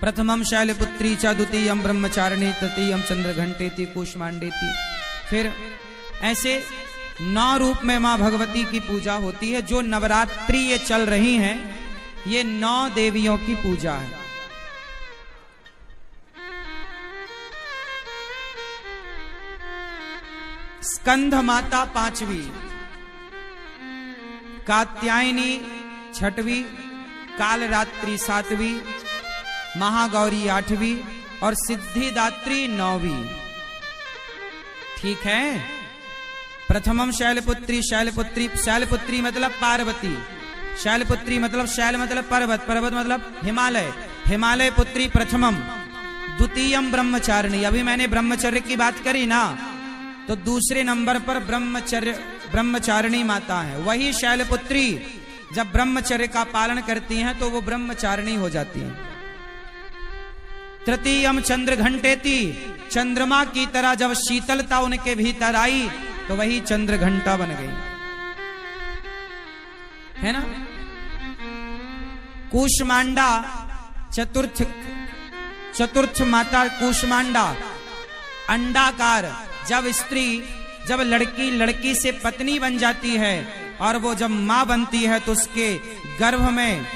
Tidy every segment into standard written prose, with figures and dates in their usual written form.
प्रथमम शैलपुत्री च द्वितीयम ब्रह्मचारिणी तृतीयम चंद्रघंटेति कूष्मांडेति। फिर ऐसे 9 रूप में मां भगवती की पूजा होती है। जो नवरात्रि ये चल रही हैं, ये 9 देवियों की पूजा है। स्कंध माता 5वीं, कात्यायनी 6वीं, कालरात्रि 7वीं, महागौरी 8वीं और सिद्धिदात्री 9वीं। ठीक है। प्रथमम शैलपुत्री, शैलपुत्री मतलब पार्वती, शैलपुत्री मतलब शैल मतलब पर्वत, पर्वत मतलब हिमालय, हिमालय पुत्री प्रथमम। द्वितीयम ब्रह्मचारिणी, अभी मैंने ब्रह्मचर्य की बात करी ना, तो दूसरे नंबर पर ब्रह्मचारिणी माता है। वही शैलपुत्री जब ब्रह्मचर्य का पालन करती हैं तो वो ब्रह्मचारिणी हो जाती हैं। तृतीयम चंद्रघंटेति, चंद्रमा की तरह जब शीतलता उनके भीतर आई तो वही चंद्रघंटा बन गई, है ना। कूष्मांडा चतुर्थ माता कूष्मांडा, अंडाकार। जब लड़की से पत्नी बन जाती है और वो जब मां बनती है तो उसके गर्भ में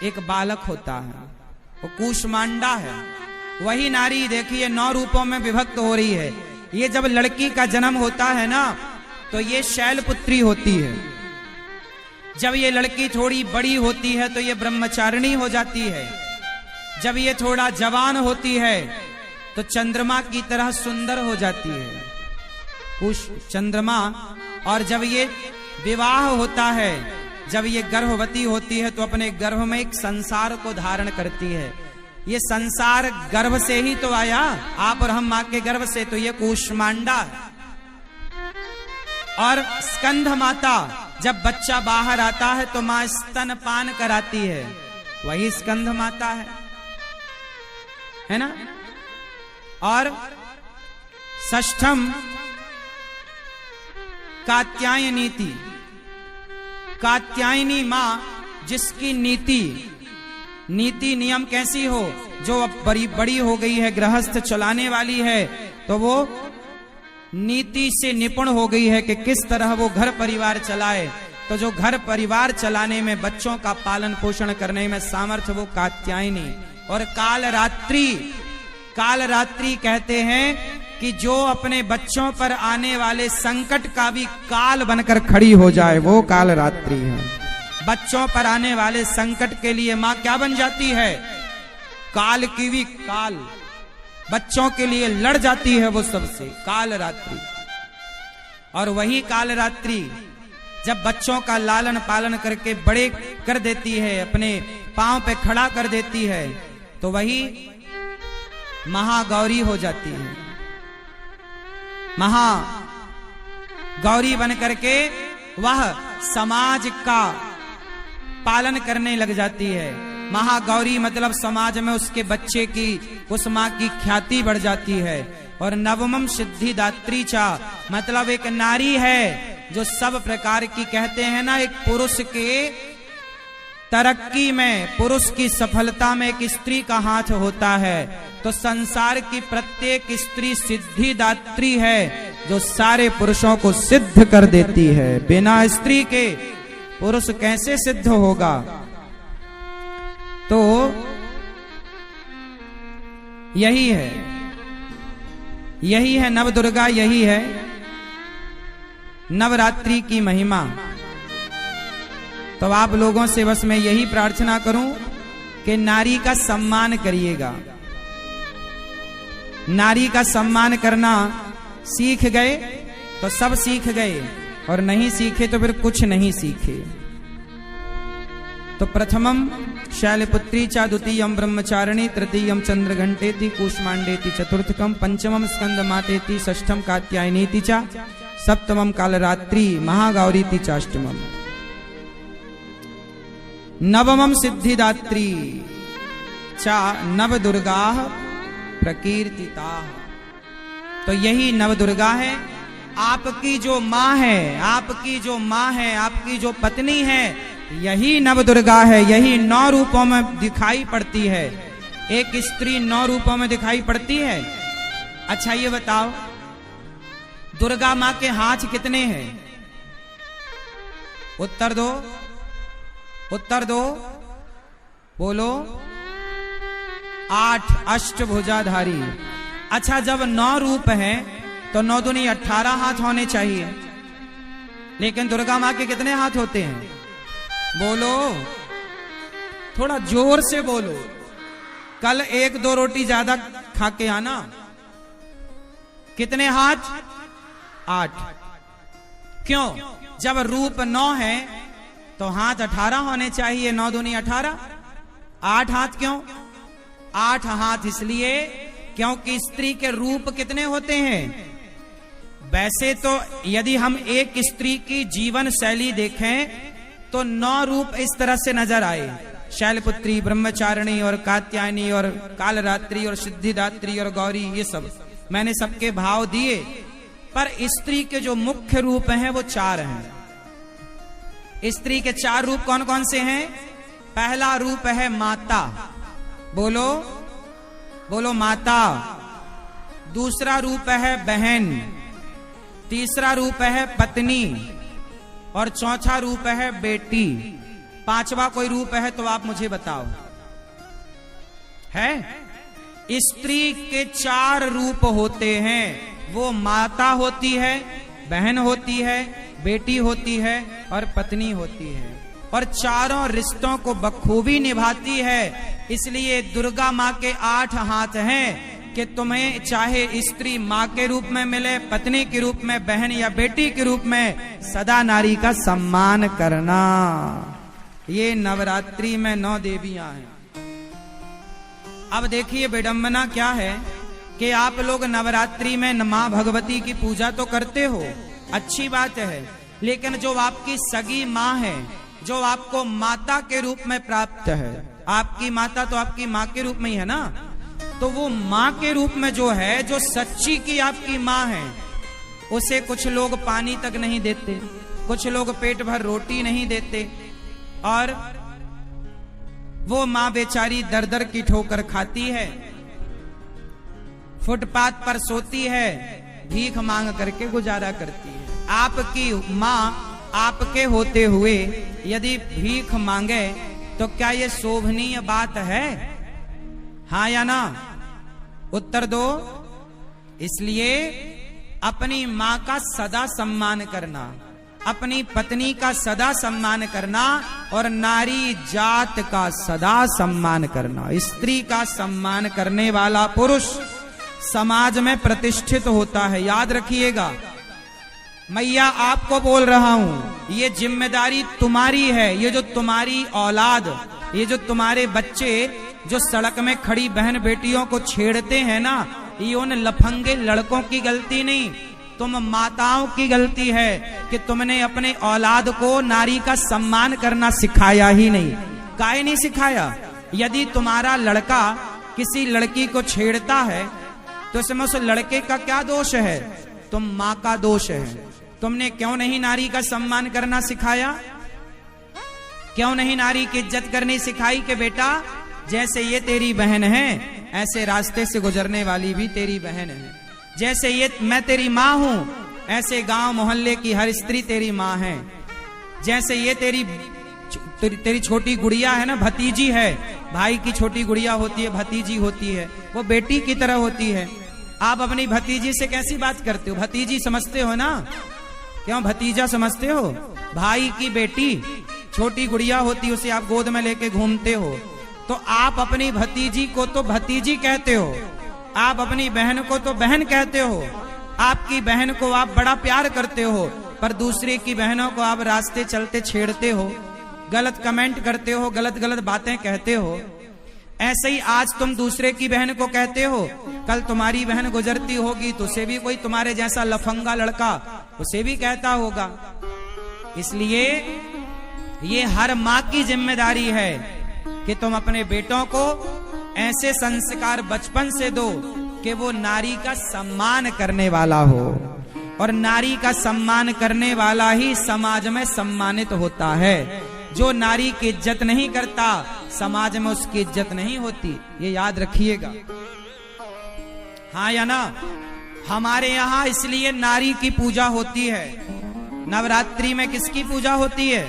एक बालक होता है, वो कूष्मांडा है। वही नारी देखिए 9 रूपों में विभक्त हो रही है। ये जब लड़की का जन्म होता है ना तो ये शैलपुत्री होती है। जब ये लड़की थोड़ी बड़ी होती है तो ये ब्रह्मचारिणी हो जाती है। जब ये थोड़ा जवान होती है तो चंद्रमा की तरह सुंदर हो जाती है चंद्रमा। और जब ये विवाह होता है, जब ये गर्भवती होती है तो अपने गर्भ में एक संसार को धारण करती है। ये संसार गर्भ से ही तो आया, आप और हम मां के गर्भ से, तो ये कूष्मांडा। और स्कंध माता, जब बच्चा बाहर आता है तो मां स्तनपान कराती है, वही स्कंध माता है ना। और षष्ठम कात्यायनी, कात्यायनी मां जिसकी नीति नियम कैसी हो, जो अब बड़ी हो गई है, गृहस्थ चलाने वाली है, तो वो नीति से निपुण हो गई है कि किस तरह वो घर परिवार चलाए। तो जो घर परिवार चलाने में, बच्चों का पालन पोषण करने में सामर्थ्य, वो कात्यायनी। और कालरात्रि कहते हैं कि जो अपने बच्चों पर आने वाले संकट का भी काल बनकर खड़ी हो जाए, वो कालरात्रि है। बच्चों पर आने वाले संकट के लिए मां क्या बन जाती है, काल की भी काल, बच्चों के लिए लड़ जाती है वो सबसे, कालरात्रि। और वही कालरात्रि जब बच्चों का लालन पालन करके बड़े कर देती है, अपने पांव पे खड़ा कर देती है, तो वही महागौरी हो जाती है। महागौरी बन करके वह समाज का पालन करने लग जाती है। महागौरी मतलब समाज में उसके बच्चे की, उस मां की ख्याति बढ़ जाती है। और नवमम सिद्धिदात्री चा, मतलब एक नारी है जो सब प्रकार की, कहते हैं ना, एक पुरुष के तरक्की में, पुरुष की सफलता में एक स्त्री का हाथ होता है। तो संसार की प्रत्येक स्त्री सिद्धिदात्री है, जो सारे पुरुषों को सिद्ध कर देती है। बिना स्त्री के पुरुष कैसे सिद्ध होगा। तो यही है नवदुर्गा, यही है नवरात्रि की महिमा। तो आप लोगों से बस मैं यही प्रार्थना करूं कि नारी का सम्मान करिएगा। नारी का सम्मान करना सीख गए तो सब सीख गए, और नहीं सीखे तो फिर कुछ नहीं सीखे। तो प्रथमम शैलपुत्री चा, द्वितीयम ब्रह्मचारिणी, तृतीयम चंद्रघंटेति कूष्मांडेति, चतुर्थकम पंचमम स्कंदमातेति, षष्ठम कात्यायनीति चा, सप्तमम कालरात्रि महागौरीति चाष्टमम, नवमम सिद्धिदात्री चा नवदुर्गा प्रकीर्तिता। तो यही नवदुर्गा है। आपकी जो माँ है, आपकी जो माँ है, आपकी जो पत्नी है, यही नवदुर्गा है। यही 9 रूपों में दिखाई पड़ती है। एक स्त्री 9 रूपों में दिखाई पड़ती है। अच्छा ये बताओ, दुर्गा मां के हाथ कितने हैं? उत्तर दो, उत्तर दो, बोलो। 8 अष्टभुजाधारी। अच्छा जब 9 रूप हैं तो 9 दूनी 18 हाथ होने चाहिए, लेकिन दुर्गा मां के कितने हाथ होते हैं? बोलो, थोड़ा जोर से बोलो। कल 1-2 रोटी ज्यादा खा के आना। कितने हाथ? 8। क्यों? जब रूप 9 है तो हाथ 18 होने चाहिए। 9 दूनी 18। 8 हाथ क्यों? 8 हाथ इसलिए क्योंकि स्त्री के रूप कितने होते हैं? वैसे तो यदि हम एक स्त्री की जीवन शैली देखें तो 9 रूप इस तरह से नजर आए। शैलपुत्री, ब्रह्मचारिणी और कात्यायनी और कालरात्रि और सिद्धिदात्री और गौरी, ये सब मैंने सबके भाव दिए। पर स्त्री के जो मुख्य रूप हैं वो 4 हैं। स्त्री के 4 रूप कौन कौन से हैं? पहला रूप है माता। बोलो, बोलो माता। दूसरा रूप है बहन। तीसरा रूप है पत्नी और चौथा रूप है बेटी। 5वां कोई रूप है तो आप मुझे बताओ। है? स्त्री के 4 रूप होते हैं। वो माता होती है, बहन होती है, बेटी होती है और पत्नी होती है, और चारों रिश्तों को बखूबी निभाती है। इसलिए दुर्गा मां के 8 हाथ हैं कि तुम्हें चाहे स्त्री मां के रूप में मिले, पत्नी के रूप में, बहन या बेटी के रूप में, सदा नारी का सम्मान करना। ये नवरात्रि में 9 देवियां हैं। अब देखिए विडंबना क्या है कि आप लोग नवरात्रि में मां भगवती की पूजा तो करते हो, अच्छी बात है, लेकिन जो आपकी सगी मां है, जो आपको माता के रूप में प्राप्त है, आपकी माता तो आपकी मां के रूप में ही है ना, तो वो मां के रूप में जो है, जो सच्ची की आपकी मां है, उसे कुछ लोग पानी तक नहीं देते, कुछ लोग पेट भर रोटी नहीं देते, और वो मां बेचारी दर दर की ठोकर खाती है, फुटपाथ पर सोती है, भीख मांग करके गुजारा करती है। आपकी मां आपके होते हुए यदि भीख मांगे तो क्या ये शोभनीय बात है? हाँ या ना? उत्तर दो। इसलिए अपनी मां का सदा सम्मान करना, अपनी पत्नी का सदा सम्मान करना और नारी जात का सदा सम्मान करना। स्त्री का सम्मान करने वाला पुरुष समाज में प्रतिष्ठित होता है। याद रखिएगा, मैया आपको बोल रहा हूं, ये जिम्मेदारी तुम्हारी है। ये जो तुम्हारी औलाद, ये जो तुम्हारे बच्चे जो सड़क में खड़ी बहन बेटियों को छेड़ते हैं ना, ये उन लफंगे लड़कों की गलती नहीं, तुम माताओं की गलती है कि तुमने अपने औलाद को नारी का सम्मान करना सिखाया ही नहीं। काहे नहीं सिखाया? यदि तुम्हारा लड़का किसी लड़की को छेड़ता है तो इसमें उस लड़के का क्या दोष है? तुम मां का दोष है। तुमने क्यों नहीं नारी का सम्मान करना सिखाया? क्यों नहीं नारी की इज्जत करनी सिखाई कि बेटा जैसे ये तेरी बहन है, ऐसे रास्ते से गुजरने वाली भी तेरी बहन है, जैसे ये मैं तेरी माँ हूं, ऐसे गांव मोहल्ले की हर स्त्री तेरी माँ है, जैसे ये तेरी छोटी गुड़िया है ना, भतीजी है, भाई की छोटी गुड़िया होती है, भतीजी होती है, वो बेटी की तरह होती है। आप अपनी भतीजी से कैसी बात करते हो? भतीजी समझते हो ना? क्यों भतीजा समझते हो? भाई की बेटी छोटी गुड़िया होती, उसे आप गोद में लेके घूमते हो, तो आप अपनी भतीजी को तो भतीजी कहते हो, आप अपनी बहन को तो बहन कहते हो, आपकी बहन को आप बड़ा प्यार करते हो, पर दूसरे की बहनों को आप रास्ते चलते छेड़ते हो, गलत कमेंट करते हो, गलत गलत बातें कहते हो। ऐसे ही आज तुम दूसरे की बहन को कहते हो, कल तुम्हारी बहन गुजरती होगी तो उसे भी कोई तुम्हारे जैसा लफंगा लड़का उसे भी कहता होगा। इसलिए ये हर माँ की जिम्मेदारी है कि तुम अपने बेटों को ऐसे संस्कार बचपन से दो कि वो नारी का सम्मान करने वाला हो, और नारी का सम्मान करने वाला ही समाज में सम्मानित होता है। जो नारी की इज्जत नहीं करता, समाज में उसकी इज्जत नहीं होती। ये याद रखिएगा, हाँ या ना। हमारे यहाँ इसलिए नारी की पूजा होती है। नवरात्रि में किसकी पूजा होती है?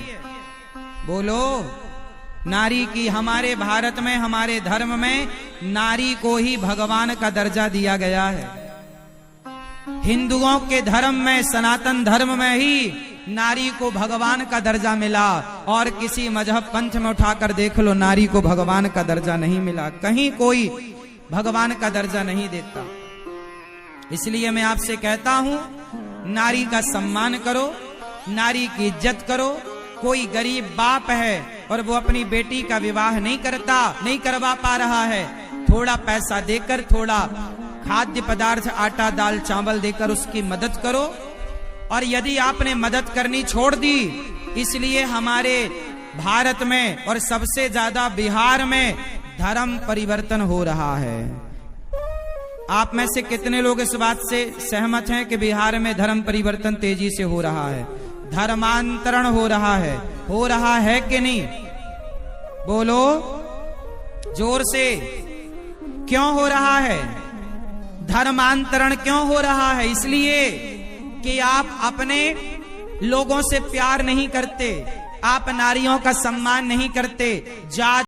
बोलो, नारी की। हमारे भारत में, हमारे धर्म में नारी को ही भगवान का दर्जा दिया गया है। हिंदुओं के धर्म में, सनातन धर्म में ही नारी को भगवान का दर्जा मिला, और किसी मजहब पंथ में उठाकर देख लो, नारी को भगवान का दर्जा नहीं मिला। कहीं कोई भगवान का दर्जा नहीं देता। इसलिए मैं आपसे कहता हूं, नारी का सम्मान करो, नारी की इज्जत करो। कोई गरीब बाप है और वो अपनी बेटी का विवाह नहीं करवा पा रहा है, थोड़ा पैसा देकर, थोड़ा खाद्य पदार्थ, आटा दाल चावल देकर उसकी मदद करो। और यदि आपने मदद करनी छोड़ दी, इसलिए हमारे भारत में और सबसे ज्यादा बिहार में धर्म परिवर्तन हो रहा है। आप में से कितने लोग इस बात से सहमत हैं कि बिहार में धर्म परिवर्तन तेजी से हो रहा है, धर्मांतरण हो रहा है कि नहीं? बोलो जोर से, क्यों हो रहा है? धर्मांतरण क्यों हो रहा है? इसलिए कि आप अपने लोगों से प्यार नहीं करते, आप नारियों का सम्मान नहीं करते, जात